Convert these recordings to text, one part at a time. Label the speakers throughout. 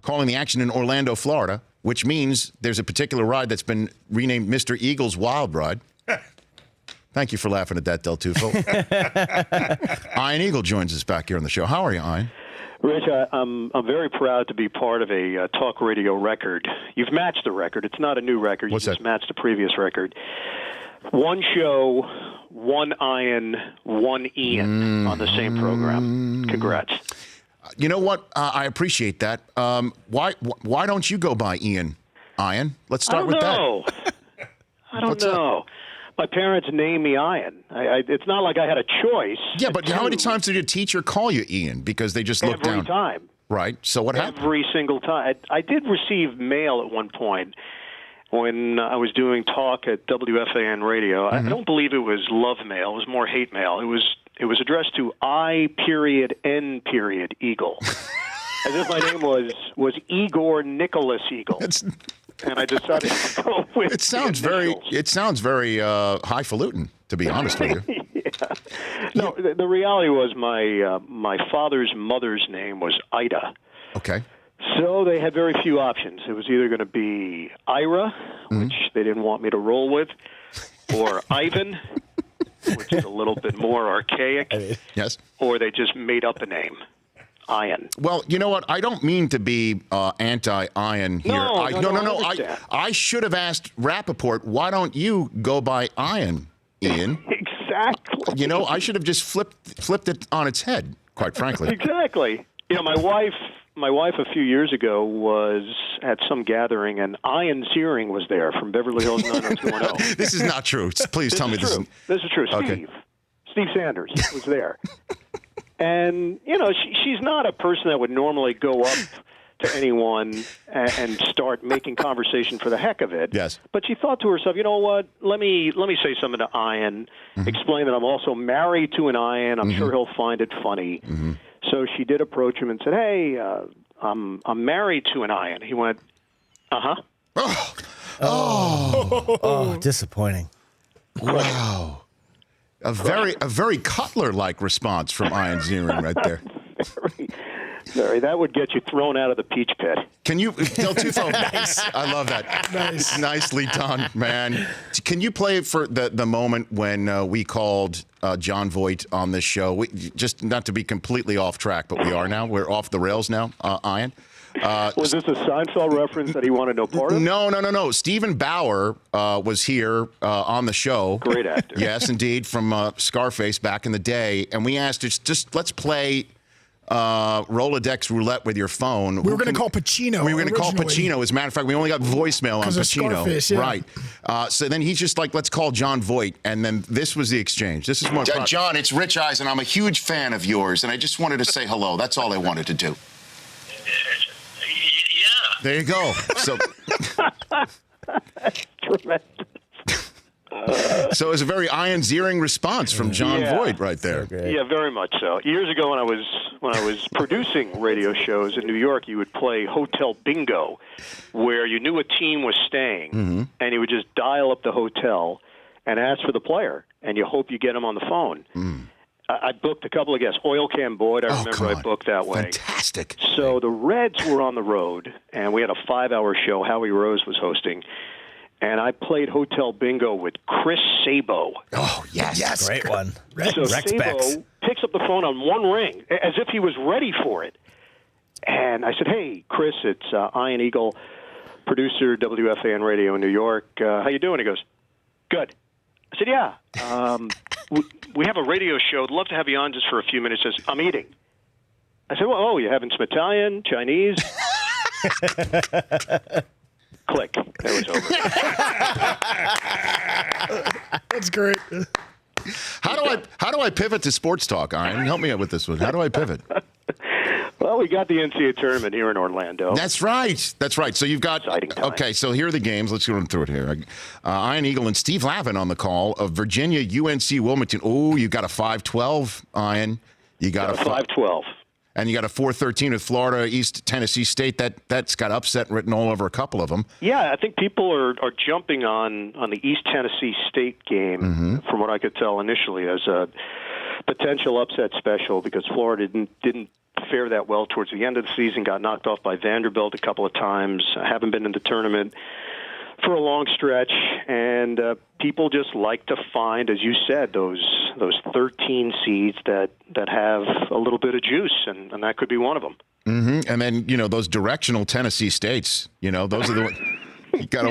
Speaker 1: calling the action in Orlando, Florida, which means there's a particular ride that's been renamed Mr. Eagle's Wild Ride. Thank you for laughing at that, Del Tufo. Ian Eagle joins us back here on the show. How are you, Ian?
Speaker 2: Rich, I'm very proud to be part of a talk radio record. You've matched the record. It's not a new record.
Speaker 1: What's
Speaker 2: you just matched the previous record. One show, one Ian, one Ian on the same program. Congrats.
Speaker 1: You know what? I appreciate that. Why don't you go by Ian? Let's start with that.
Speaker 2: I don't know. My parents named me Ian. It's not like I had a choice.
Speaker 1: Yeah, but how many times did your teacher call you Ian because they just looked down?
Speaker 2: Every time.
Speaker 1: Right. So what happened?
Speaker 2: Every single time. I did receive mail at one point when I was doing talk at WFAN radio. I don't believe it was love mail. It was more hate mail. It was addressed to I.N. Eagle. As if my name was Igor Nicholas Eagle. And I decided to go with
Speaker 1: it sounds very highfalutin, to be honest with you.
Speaker 2: Yeah. No, the reality was my father's mother's name was Ida.
Speaker 1: Okay.
Speaker 2: So they had very few options. It was either going to be Ira, which they didn't want me to roll with, or Ivan, which is a little bit more archaic.
Speaker 1: Yes.
Speaker 2: Or they just made up a name. Ian.
Speaker 1: Well, you know what? I don't mean to be anti-Ian here.
Speaker 2: No.
Speaker 1: I should have asked Rappaport, why don't you go by Ian?
Speaker 2: Exactly.
Speaker 1: You know, I should have just flipped it on its head, quite frankly.
Speaker 2: Exactly. You know, my wife a few years ago was at some gathering, and Ian Ziering was there from Beverly Hills 90210.
Speaker 1: This is not true. Please tell me this is.
Speaker 2: This is true. Steve Sanders was there. And, you know, she's not a person that would normally go up to anyone and start making conversation for the heck of it.
Speaker 1: Yes.
Speaker 2: But she thought to herself, you know what, let me say something to Ian, explain that I'm also married to an Ian. I'm sure he'll find it funny. So she did approach him and said, hey, I'm married to an Ian. He went, uh-huh.
Speaker 3: Oh, disappointing.
Speaker 1: Wow. A very Cutler-like response from Ian Ziering right there.
Speaker 2: Very. That would get you thrown out of the peach pit.
Speaker 1: Can you, Del Tufo? Nice. I love that.
Speaker 3: Nice.
Speaker 1: Nicely done, man. Can you play for the moment when we called John Voight on this show? Just not to be completely off track, but we are now. We're off the rails now, Ian.
Speaker 2: Was this a Seinfeld reference that he wanted no part of?
Speaker 1: No. Stephen Bauer was here on the show.
Speaker 2: Great actor.
Speaker 1: Yes, indeed, from Scarface back in the day. And we asked, just let's play Rolodex roulette with your phone.
Speaker 4: We were going to call Pacino.
Speaker 1: We were going to call Pacino. As a matter of fact, we only got voicemail on Pacino.
Speaker 4: Scarface, yeah.
Speaker 1: Right. So then he's just like, let's call John Voight. And then this was the exchange. This is more John, it's Rich Eisen. I'm a huge fan of yours. And I just wanted to say hello. That's all I wanted to do. There you go. So, so it was a very Ian Ziering response from John Voight right there.
Speaker 3: So
Speaker 2: yeah, very much so. Years ago, when I was producing radio shows in New York, you would play Hotel Bingo, where you knew a team was staying, and you would just dial up the hotel and ask for the player, and you hope you get them on the phone. I booked a couple of guests. Oil Can Boyd, I remember I booked that way.
Speaker 1: Fantastic.
Speaker 2: So the Reds were on the road, and we had a 5-hour show. Howie Rose was hosting. And I played Hotel Bingo with Chris Sabo.
Speaker 1: Oh, yes.
Speaker 3: Great one.
Speaker 2: So Sabo picks up the phone on one ring, as if he was ready for it. And I said, hey, Chris, it's Ian Eagle, producer, WFAN Radio in New York. How you doing? He goes, good. I said, yeah. We have a radio show. I'd love to have you on just for a few minutes. He says, I'm eating. I said, well, you having some Italian, Chinese? Click. It was over.
Speaker 4: That's great.
Speaker 1: How do I pivot to sports talk, Ian? Help me out with this one. How do I pivot?
Speaker 2: Well, we got the NCAA tournament here in Orlando.
Speaker 1: That's right. So you've got
Speaker 2: Exciting time.
Speaker 1: Okay. So here are the games. Let's go through it here. Ian Eagle and Steve Lavin on the call of Virginia, UNC, Wilmington. Oh, you got a 5-12, Ian. You got a
Speaker 2: 5-12.
Speaker 1: And you got a 4-13 with Florida, East Tennessee State. That's got upset written all over a couple of them.
Speaker 2: Yeah, I think people are jumping on the East Tennessee State game, from what I could tell initially, as a potential upset special because Florida didn't fare that well towards the end of the season. Got knocked off by Vanderbilt a couple of times. Haven't been in the tournament for a long stretch, and people just like to find, as you said, those 13 seeds that have a little bit of juice, and that could be one of them.
Speaker 1: Mm-hmm. And then those directional Tennessee states. Those are the ones. You got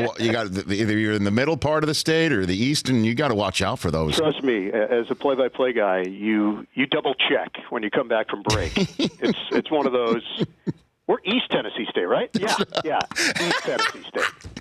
Speaker 1: either you're in the middle part of the state or the east, and you got to watch out for those.
Speaker 2: Trust me, as a play-by-play guy, you double check when you come back from break. It's one of those. We're East Tennessee State, right? Yeah, East Tennessee State.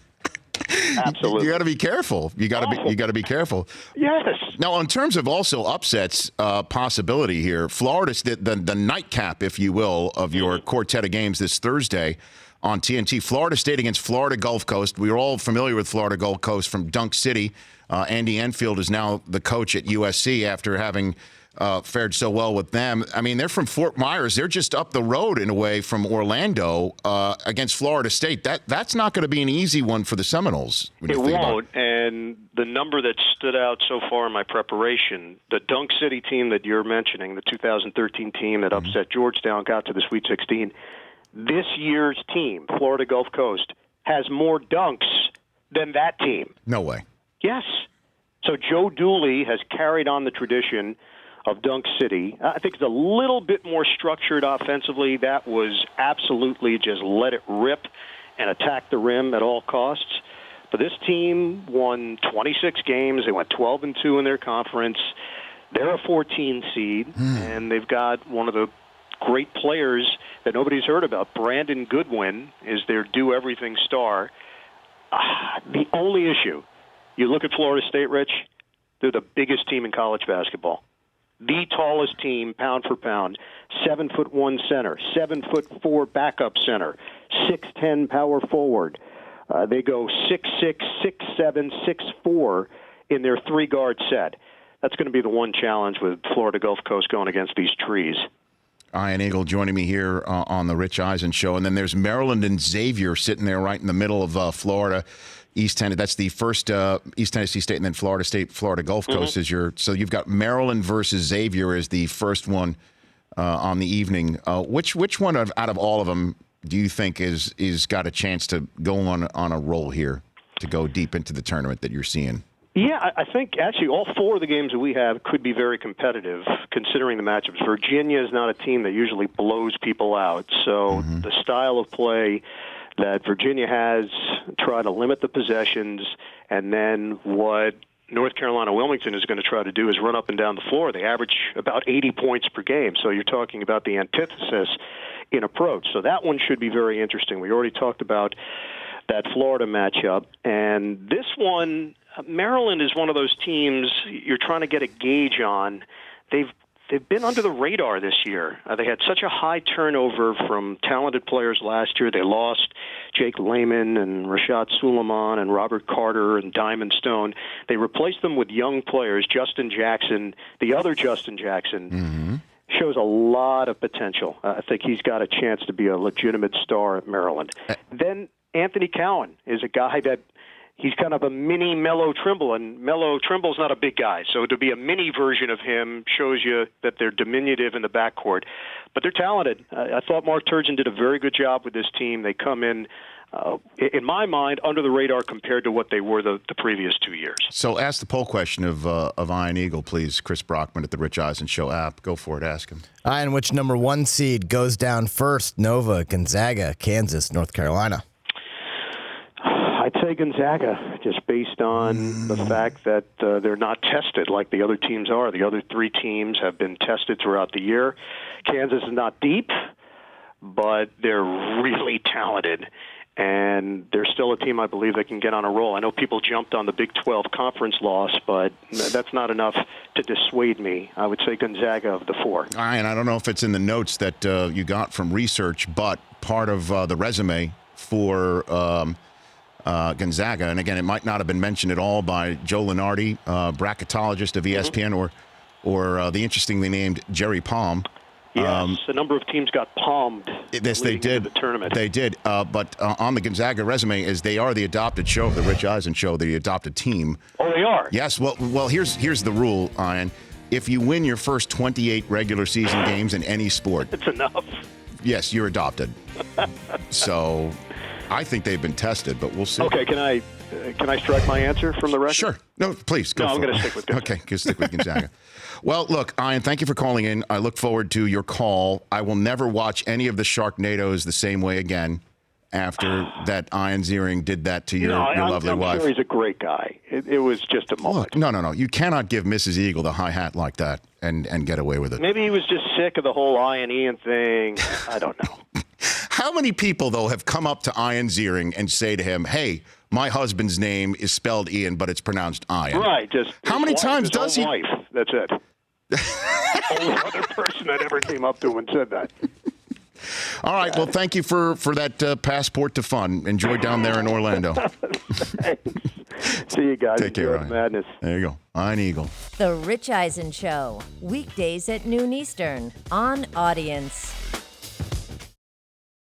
Speaker 2: Absolutely.
Speaker 1: You got to be careful. You got to be careful.
Speaker 2: Yes.
Speaker 1: Now, in terms of also upsets possibility here, Florida's the nightcap, if you will, of your quartet of games this Thursday on TNT. Florida State against Florida Gulf Coast. We are all familiar with Florida Gulf Coast from Dunk City. Andy Enfield is now the coach at USC after having fared so well with them. I mean, they're from Fort Myers. They're just up the road in a way from Orlando against Florida State. That's not going to be an easy one for the Seminoles.
Speaker 2: It won't. And the number that stood out so far in my preparation, the Dunk City team that you're mentioning, the 2013 team that upset Georgetown, got to the Sweet 16. This year's team, Florida Gulf Coast, has more dunks than that team.
Speaker 1: No way.
Speaker 2: Yes. So Joe Dooley has carried on the tradition of Dunk City. I think it's a little bit more structured offensively. That was absolutely just let it rip and attack the rim at all costs. But this team won 26 games. They went 12-2 in their conference. They're a 14 seed, and they've got one of the great players that nobody's heard about. Brandon Goodwin is their do-everything star. The only issue, you look at Florida State, Rich, they're the biggest team in college basketball. The tallest team, pound for pound. 7'1" center, 7'4" backup center, 6'10" power forward. They go 6'6", 6'7", 6'4" in their three-guard set. That's going to be the one challenge with Florida Gulf Coast going against these trees.
Speaker 1: Ian Eagle joining me here on the Rich Eisen Show. And then there's Maryland and Xavier sitting there right in the middle of Florida. East Tennessee, that's the first East Tennessee State, and then Florida State, Florida Gulf Coast is your. So you've got Maryland versus Xavier as the first one on the evening. Which one out of all of them do you think is got a chance to go on a roll here, to go deep into the tournament that you're seeing?
Speaker 2: Yeah, I think actually all four of the games that we have could be very competitive, considering the matchups. Virginia is not a team that usually blows people out, so the style of play that Virginia has, try to limit the possessions, and then what North Carolina Wilmington is going to try to do is run up and down the floor. They average about 80 points per game, so you're talking about the antithesis in approach. So that one should be very interesting. We already talked about that Florida matchup, and this one, Maryland is one of those teams you're trying to get a gauge on. They've been under the radar this year. They had such a high turnover from talented players last year. They lost Jake Lehman and Rashad Suleiman and Robert Carter and Diamond Stone. They replaced them with young players. Justin Jackson, the other Justin Jackson, shows a lot of potential. I think he's got a chance to be a legitimate star at Maryland. Then Anthony Cowan is a guy that he's kind of a mini Melo Trimble, and Melo Trimble's not a big guy, so to be a mini version of him shows you that they're diminutive in the backcourt. But they're talented. I thought Mark Turgeon did a very good job with this team. They come in my mind, under the radar compared to what they were the previous 2 years.
Speaker 1: So ask the poll question of Ian Eagle, please. Chris Brockman at the Rich Eisen Show app. Go for it. Ask him.
Speaker 3: Ian, which number one seed goes down first? Nova, Gonzaga, Kansas, North Carolina?
Speaker 2: I'd say Gonzaga, just based on the fact that they're not tested like the other teams are. The other three teams have been tested throughout the year. Kansas is not deep, but they're really talented. And they're still a team, I believe, that can get on a roll. I know people jumped on the Big 12 conference loss, but that's not enough to dissuade me. I would say Gonzaga of the four.
Speaker 1: And I don't know if it's in the notes that you got from research, but part of the resume for Gonzaga, and again, it might not have been mentioned at all by Joe Lunardi, bracketologist of ESPN, or the interestingly named Jerry Palm.
Speaker 2: Yes, a number of teams got palmed.
Speaker 1: Yes, they did.
Speaker 2: The tournament.
Speaker 1: They did. But on the Gonzaga resume is they are the adopted show of the Rich Eisen Show, the adopted team.
Speaker 2: Oh, they are?
Speaker 1: Yes. Well, here's the rule, Ian. if you win your first 28 regular season games in any sport,
Speaker 2: It's enough.
Speaker 1: yes, you're adopted. So I think they've been tested, but we'll see.
Speaker 2: Okay, can I strike my answer from the record?
Speaker 1: Sure. No, please go.
Speaker 2: No, I'm
Speaker 1: for it.
Speaker 2: gonna stick with Gonzaga.
Speaker 1: Okay, stick with Gonzaga. Well, look, Ian, thank you for calling in. I look forward to your call. I will never watch any of the Sharknadoes the same way again after that Ian Ziering did that to your lovely
Speaker 2: I'm
Speaker 1: wife.
Speaker 2: sure he's a great guy. It was just a moment.
Speaker 1: Look, no. You cannot give Mrs. Eagle the high hat like that and get away with it.
Speaker 2: Maybe he was just sick of the whole Ian Ian thing. I don't know.
Speaker 1: How many people, though, have come up to Ian Ziering and say to him, hey, my husband's name is spelled Ian, but it's pronounced Ian?
Speaker 2: Right. Just
Speaker 1: How many times
Speaker 2: his
Speaker 1: does
Speaker 2: own
Speaker 1: he?
Speaker 2: Wife. That's it. Only other person that ever came up to him and said that.
Speaker 1: All right. Well, thank you for that passport to fun. Enjoy down there in Orlando.
Speaker 2: Thanks. See you guys.
Speaker 1: Take care,
Speaker 2: Enjoy the
Speaker 1: Ryan.
Speaker 2: madness.
Speaker 1: There you go. Ian Eagle.
Speaker 5: The Rich Eisen Show, weekdays at noon Eastern on Audience.